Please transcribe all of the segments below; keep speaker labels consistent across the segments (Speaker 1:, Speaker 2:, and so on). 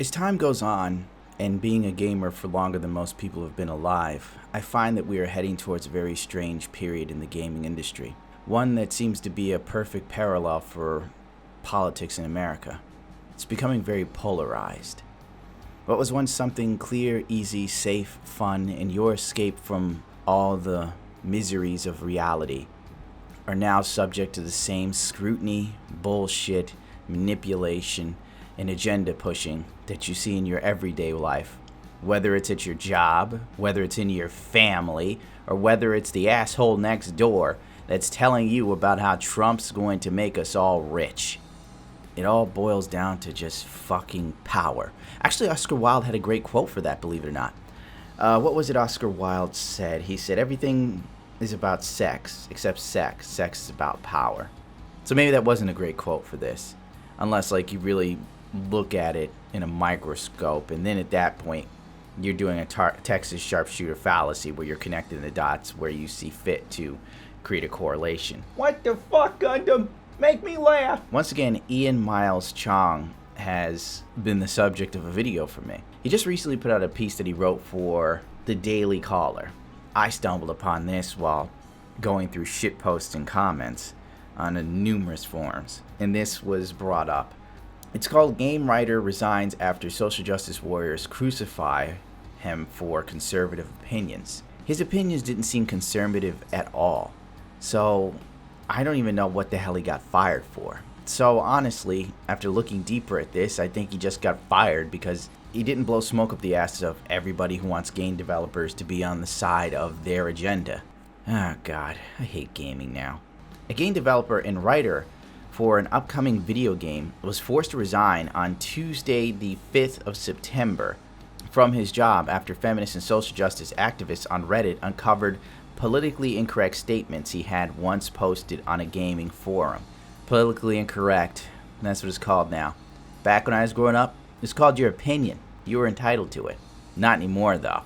Speaker 1: As time goes on, and being a gamer for longer than most people have been alive, I find that we are heading towards a very strange period in the gaming industry. One that seems to be a perfect parallel for politics in America. It's becoming very polarized. What was once something clear, easy, safe, fun, and your escape from all the miseries of reality are now subject to the same scrutiny, bullshit, manipulation, and agenda pushing that you see in your everyday life. Whether it's at your job, whether it's in your family, or whether it's the asshole next door that's telling you about how Trump's going to make us all rich. It all boils down to just fucking power. Actually, Oscar Wilde had a great quote for that, believe it or not. What was it Oscar Wilde said? He said, everything is about sex, except sex. Sex is about power. So maybe that wasn't a great quote for this. Unless, like, you really look at it in a microscope, and then at that point, you're doing a Texas sharpshooter fallacy where you're connecting the dots where you see fit to create a correlation. What the fuck, Gundam? Make me laugh! Once again, Ian Miles Chong has been the subject of a video for me. He just recently put out a piece that he wrote for The Daily Caller. I stumbled upon this while going through shitposts and comments on numerous forums, and this was brought up. It's called Game Writer Resigns After Social Justice Warriors Crucify Him for Conservative Opinions. His opinions didn't seem conservative at all, so I don't even know what the hell he got fired for. So honestly, after looking deeper at this, I think he just got fired because he didn't blow smoke up the asses of everybody who wants game developers to be on the side of their agenda. Ah, God, I hate gaming now. A game developer and writer for an upcoming video game was forced to resign on Tuesday, the 5th of September, from his job after feminist and social justice activists on Reddit uncovered politically incorrect statements he had once posted on a gaming forum. Politically incorrect, that's what it's called now. Back when I was growing up, it's called your opinion. You were entitled to it. Not anymore, though.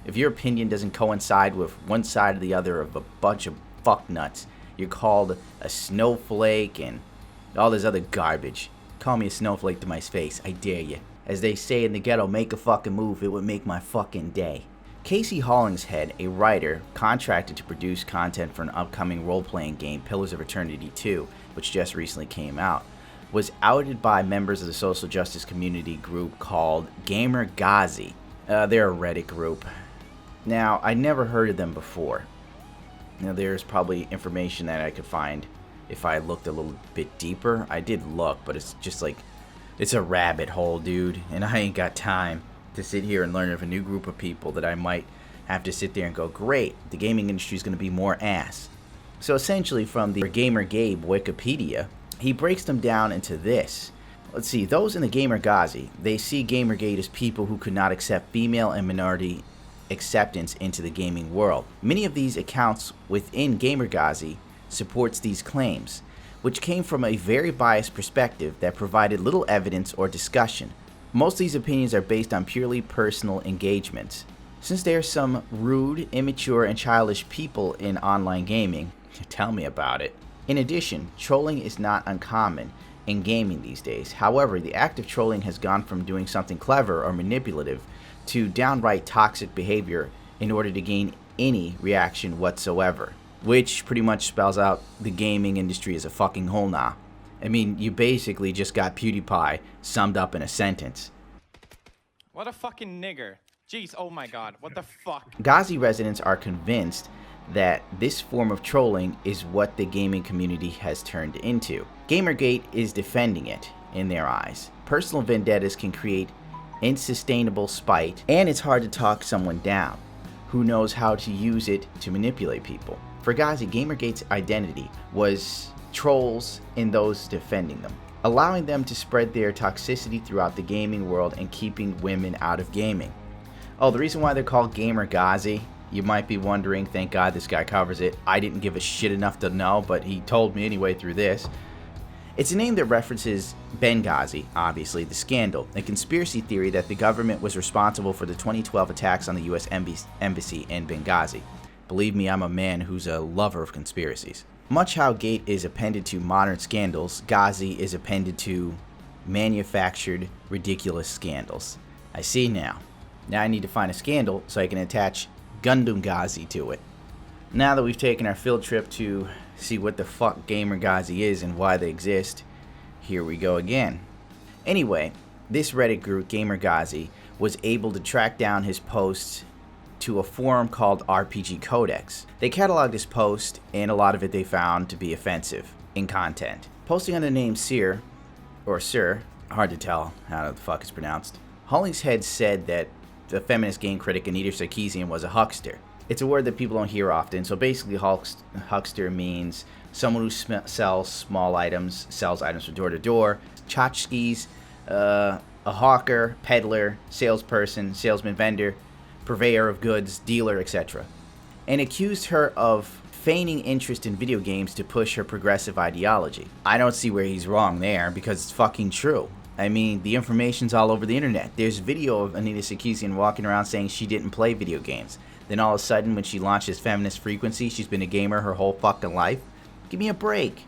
Speaker 1: If your opinion doesn't coincide with one side or the other of a bunch of fucknuts, you're called a snowflake and all this other garbage. Call me a snowflake to my face, I dare you. As they say in the ghetto, make a fucking move, it would make my fucking day. Casey Hollingshead, a writer contracted to produce content for an upcoming role-playing game, Pillars of Eternity 2, which just recently came out, was outed by members of the social justice community group called Gamer Ghazi. They're a Reddit group. Now, I never heard of them before. Now, there's probably information that I could find if I looked a little bit deeper. I did look, but it's just like, it's a rabbit hole, dude, and I ain't got time to sit here and learn of a new group of people that I might have to sit there and go, great, the gaming industry is going to be more ass. So essentially, from the Gamer Gabe Wikipedia, he breaks them down into this. Let's see, those in the Gamer Ghazi, they see Gamergate as people who could not accept female and minority acceptance into the gaming world. Many of these accounts within Gamer Ghazi supports these claims, which came from a very biased perspective that provided little evidence or discussion. Most of these opinions are based on purely personal engagements. Since there are some rude, immature, and childish people in online gaming, tell me about it. In addition, trolling is not uncommon in gaming these days. However, the act of trolling has gone from doing something clever or manipulative to downright toxic behavior in order to gain any reaction whatsoever, which pretty much spells out the gaming industry as a fucking hole now. I mean, you basically just got PewDiePie summed up in a sentence.
Speaker 2: What a fucking nigger. Jeez, oh my god, what the fuck?
Speaker 1: Ghazi residents are convinced that this form of trolling is what the gaming community has turned into. Gamergate is defending it in their eyes. Personal vendettas can create unsustainable spite, and it's hard to talk someone down who knows how to use it to manipulate people. For Ghazi, Gamergate's identity was trolls and those defending them, allowing them to spread their toxicity throughout the gaming world and keeping women out of gaming. Oh, the reason why they're called Gamer Ghazi, you might be wondering, thank God this guy covers it. I didn't give a shit enough to know, but he told me anyway through this. It's a name that references Benghazi, obviously, the scandal, a conspiracy theory that the government was responsible for the 2012 attacks on the US embassy in Benghazi. Believe me, I'm a man who's a lover of conspiracies. Much how Gate is appended to modern scandals, Ghazi is appended to manufactured, ridiculous scandals. I see now. Now I need to find a scandal so I can attach Gundam Gazi to it. Now that we've taken our field trip to see what the fuck Gamer Gazi is and why they exist, here we go again. Anyway, this Reddit group, Gamer Gazi, was able to track down his posts to a forum called RPG Codex. They cataloged his post, and a lot of it they found to be offensive in content. Posting under the name Sir, hard to tell how the fuck it's pronounced, Hollingshead said that the feminist game critic Anita Sarkeesian was a huckster. It's a word that people don't hear often, so basically huckster means someone who sells small items, sells items from door to door, tchotchkes, a hawker, peddler, salesperson, salesman, vendor, purveyor of goods, dealer, etc. And accused her of feigning interest in video games to push her progressive ideology. I don't see where he's wrong there, because it's fucking true. I mean, the information's all over the internet. There's video of Anita Sarkeesian walking around saying she didn't play video games. Then all of a sudden, when she launches Feminist Frequency, she's been a gamer her whole fucking life. Give me a break.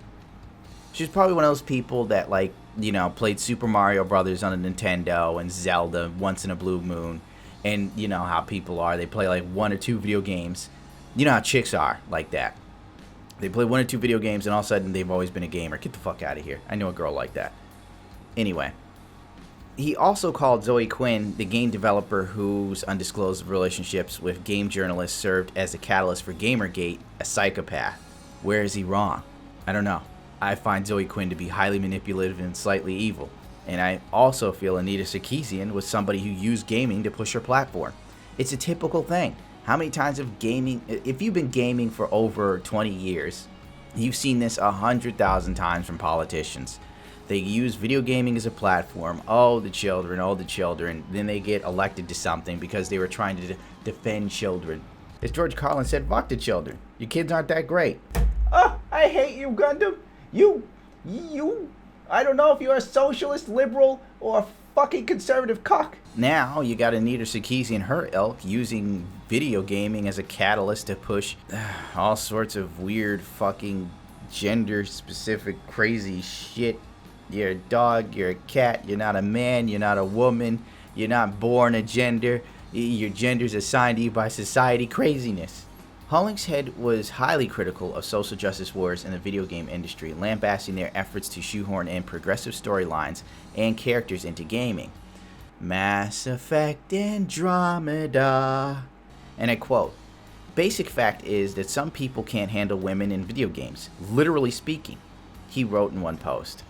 Speaker 1: She's probably one of those people that, like, you know, played Super Mario Brothers on a Nintendo and Zelda once in a blue moon. And you know how people are. They play like 1 or 2 video games. You know how chicks are like that. They play 1 or 2 video games and all of a sudden they've always been a gamer. Get the fuck out of here. I know a girl like that. Anyway. He also called Zoe Quinn, the game developer whose undisclosed relationships with game journalists served as a catalyst for Gamergate, a psychopath. Where is he wrong? I don't know. I find Zoe Quinn to be highly manipulative and slightly evil. And I also feel Anita Sarkeesian was somebody who used gaming to push her platform. It's a typical thing. How many times have gaming, if you've been gaming for over 20 years, you've seen this 100,000 times from politicians. They use video gaming as a platform. Oh, the children. Then they get elected to something because they were trying to defend children. As George Carlin said, fuck the children. Your kids aren't that great. Oh, I hate you, Gundam. You. I don't know if you're a socialist, liberal, or a fucking conservative cuck. Now you got Anita Sarkeesian and her ilk using video gaming as a catalyst to push all sorts of weird fucking gender-specific crazy shit. You're a dog, you're a cat, you're not a man, you're not a woman, you're not born a gender, your gender's assigned to you by society. Craziness. Hollingshead was highly critical of social justice wars in the video game industry, lambasting their efforts to shoehorn in progressive storylines and characters into gaming. Mass Effect Andromeda. And I quote, "Basic fact is that some people can't handle women in video games, literally speaking," he wrote in one post.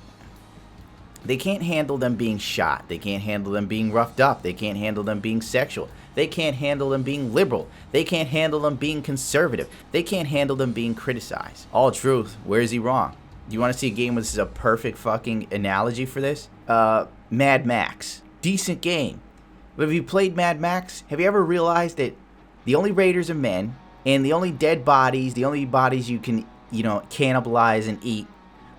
Speaker 1: They can't handle them being shot. They can't handle them being roughed up. They can't handle them being sexual. They can't handle them being liberal. They can't handle them being conservative. They can't handle them being criticized. All truth. Where is he wrong? You want to see a game where this is a perfect fucking analogy for this? Mad Max. Decent game. But have you played Mad Max? Have you ever realized that the only raiders are men, and the only dead bodies, the only bodies you can, cannibalize and eat,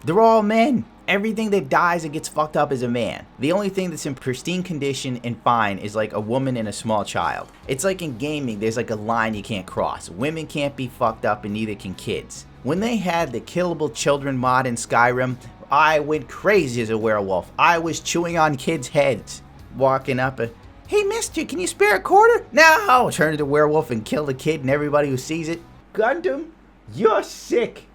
Speaker 1: they're all men. Everything that dies and gets fucked up is a man. The only thing that's in pristine condition and fine is like a woman and a small child. It's like in gaming, there's like a line you can't cross. Women can't be fucked up and neither can kids. When they had the killable children mod in Skyrim, I went crazy as a werewolf. I was chewing on kids' heads. Walking up and, "Hey mister, can you spare a quarter?" "No!" Turn into a werewolf and kill the kid and everybody who sees it. Gundam, you're sick.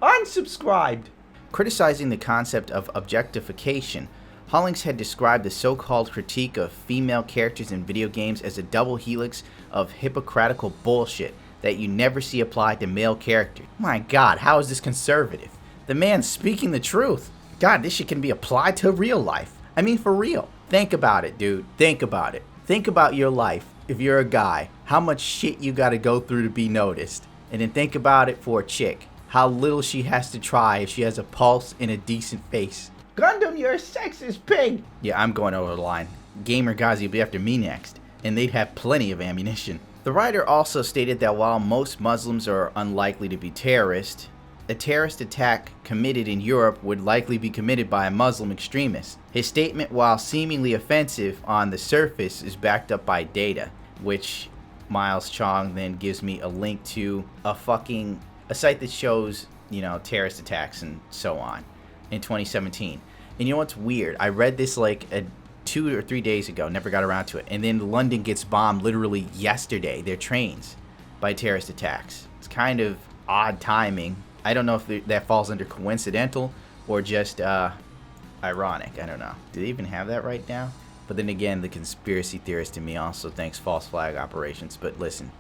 Speaker 1: Unsubscribed. Criticizing the concept of objectification, Hollingshead described the so-called critique of female characters in video games as a double helix of hypocritical bullshit that you never see applied to male characters. My God, how is this conservative? The man's speaking the truth. God, this shit can be applied to real life. I mean, for real. Think about it, dude. Think about it. Think about your life. If you're a guy, how much shit you gotta go through to be noticed. And then think about it for a chick. How little she has to try if she has a pulse and a decent face. Gundam, you're a sexist pig! Yeah, I'm going over the line. Gamer Gazi will be after me next, and they'd have plenty of ammunition. The writer also stated that while most Muslims are unlikely to be terrorists, a terrorist attack committed in Europe would likely be committed by a Muslim extremist. His statement, while seemingly offensive on the surface, is backed up by data, which Miles Chong then gives me a link to a site that shows, terrorist attacks and so on in 2017. And you know what's weird? I read this like 2 or 3 days ago, never got around to it. And then London gets bombed literally yesterday, their trains, by terrorist attacks. It's kind of odd timing. I don't know if that falls under coincidental or just ironic. I don't know. Do they even have that right now? But then again, the conspiracy theorist in me also thinks false flag operations. But listen,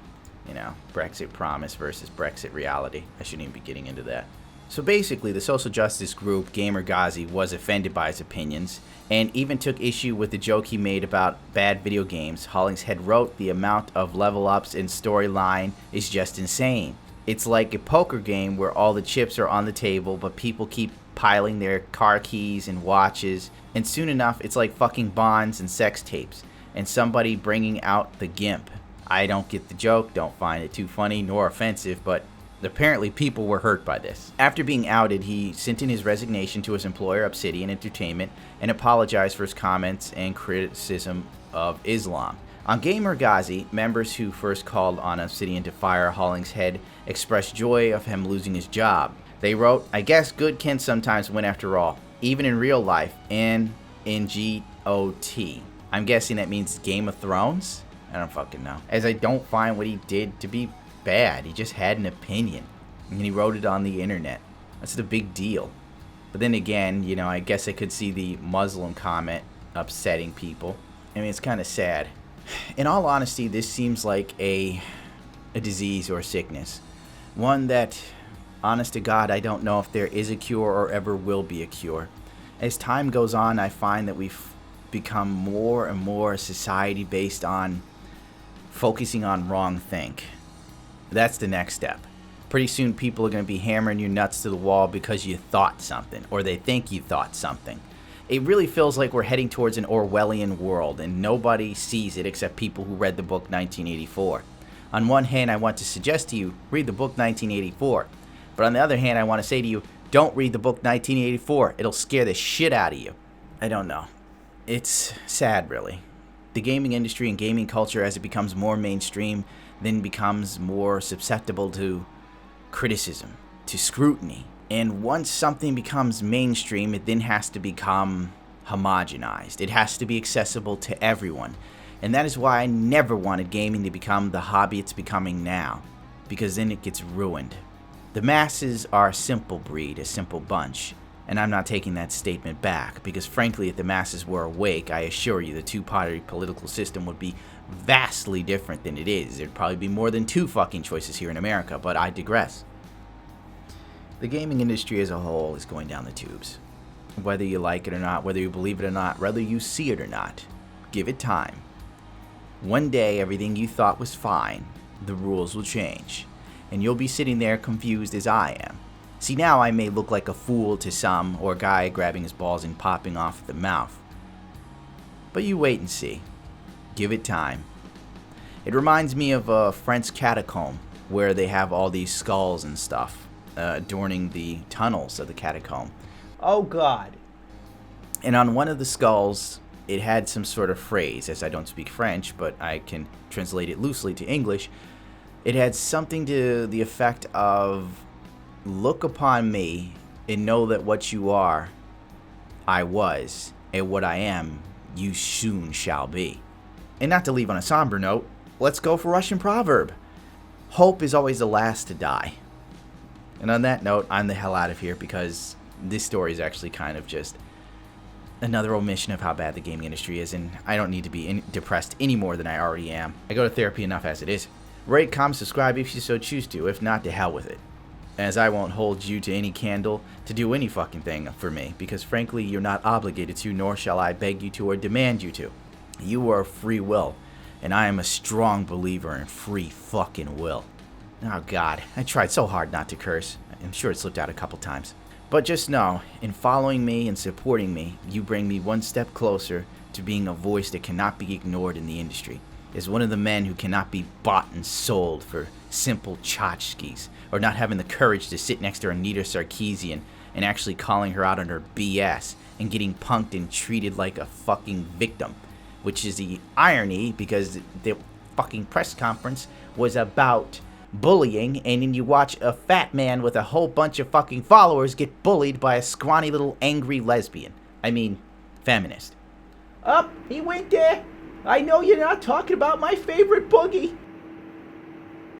Speaker 1: you know, Brexit promise versus Brexit reality. I shouldn't even be getting into that. So basically, the social justice group Gamer Ghazi was offended by his opinions and even took issue with the joke he made about bad video games. Hollingshead wrote, "The amount of level ups and storyline is just insane. It's like a poker game where all the chips are on the table, but people keep piling their car keys and watches, and soon enough it's like fucking bonds and sex tapes and somebody bringing out the GIMP. I don't get the joke, don't find it too funny nor offensive, but apparently people were hurt by this." After being outed, he sent in his resignation to his employer, Obsidian Entertainment, and apologized for his comments and criticism of Islam. On Gamer Ghazi, members who first called on Obsidian to fire Hollingshead expressed joy of him losing his job. They wrote, "I guess good can sometimes win after all, even in real life and in GOT. I'm guessing that means Game of Thrones? I don't fucking know. As I don't find what he did to be bad. He just had an opinion, and he wrote it on the internet. That's the big deal." But then again, you know, I guess I could see the Muslim comment upsetting people. I mean, it's kind of sad. In all honesty, this seems like a disease or a sickness. One that, honest to God, I don't know if there is a cure or ever will be a cure. As time goes on, I find that we've become more and more a society based on focusing on wrong think. That's the next step. Pretty soon people are going to be hammering you nuts to the wall because you thought something, or they think you thought something. It really feels like we're heading towards an Orwellian world, and nobody sees it except people who read the book 1984. On one hand, I want to suggest to you, read the book 1984. But on the other hand, I want to say to you, don't read the book 1984. It'll scare the shit out of you. I don't know. It's sad, really. The gaming industry and gaming culture, as it becomes more mainstream, then becomes more susceptible to criticism, to scrutiny. And once something becomes mainstream, it then has to become homogenized. It has to be accessible to everyone. And that is why I never wanted gaming to become the hobby it's becoming now, because then it gets ruined. The masses are a simple breed, a simple bunch. And I'm not taking that statement back, because frankly, if the masses were awake, I assure you the two-party political system would be vastly different than it is. There'd probably be more than two fucking choices here in America, but I digress. The gaming industry as a whole is going down the tubes. Whether you like it or not, whether you believe it or not, whether you see it or not, give it time. One day, everything you thought was fine, the rules will change, and you'll be sitting there confused as I am. See, now I may look like a fool to some, or a guy grabbing his balls and popping off at the mouth. But you wait and see. Give it time. It reminds me of a French catacomb, where they have all these skulls and stuff adorning the tunnels of the catacomb. Oh God. And on one of the skulls, it had some sort of phrase, as I don't speak French, but I can translate it loosely to English. It had something to the effect of, "Look upon me and know that what you are, I was, and what I am, you soon shall be." And not to leave on a somber note, let's go for Russian proverb. Hope is always the last to die. And on that note, I'm the hell out of here, because this story is actually kind of just another omission of how bad the gaming industry is, and I don't need to be depressed any more than I already am. I go to therapy enough as it is. Rate, comment, subscribe if you so choose to. If not, to hell with it. As I won't hold you to any candle to do any fucking thing for me, because frankly, you're not obligated to, nor shall I beg you to or demand you to. You are free will, and I am a strong believer in free fucking will. Oh God, I tried so hard not to curse. I'm sure it slipped out a couple times. But just know, in following me and supporting me, you bring me one step closer to being a voice that cannot be ignored in the industry. As one of the men who cannot be bought and sold for simple tchotchkes, or not having the courage to sit next to Anita Sarkeesian and actually calling her out on her BS and getting punked and treated like a fucking victim. Which is the irony, because the fucking press conference was about bullying, and then you watch a fat man with a whole bunch of fucking followers get bullied by a scrawny little angry lesbian. I mean, feminist.
Speaker 3: Up, he went there. I know you're not talking about my favorite boogie.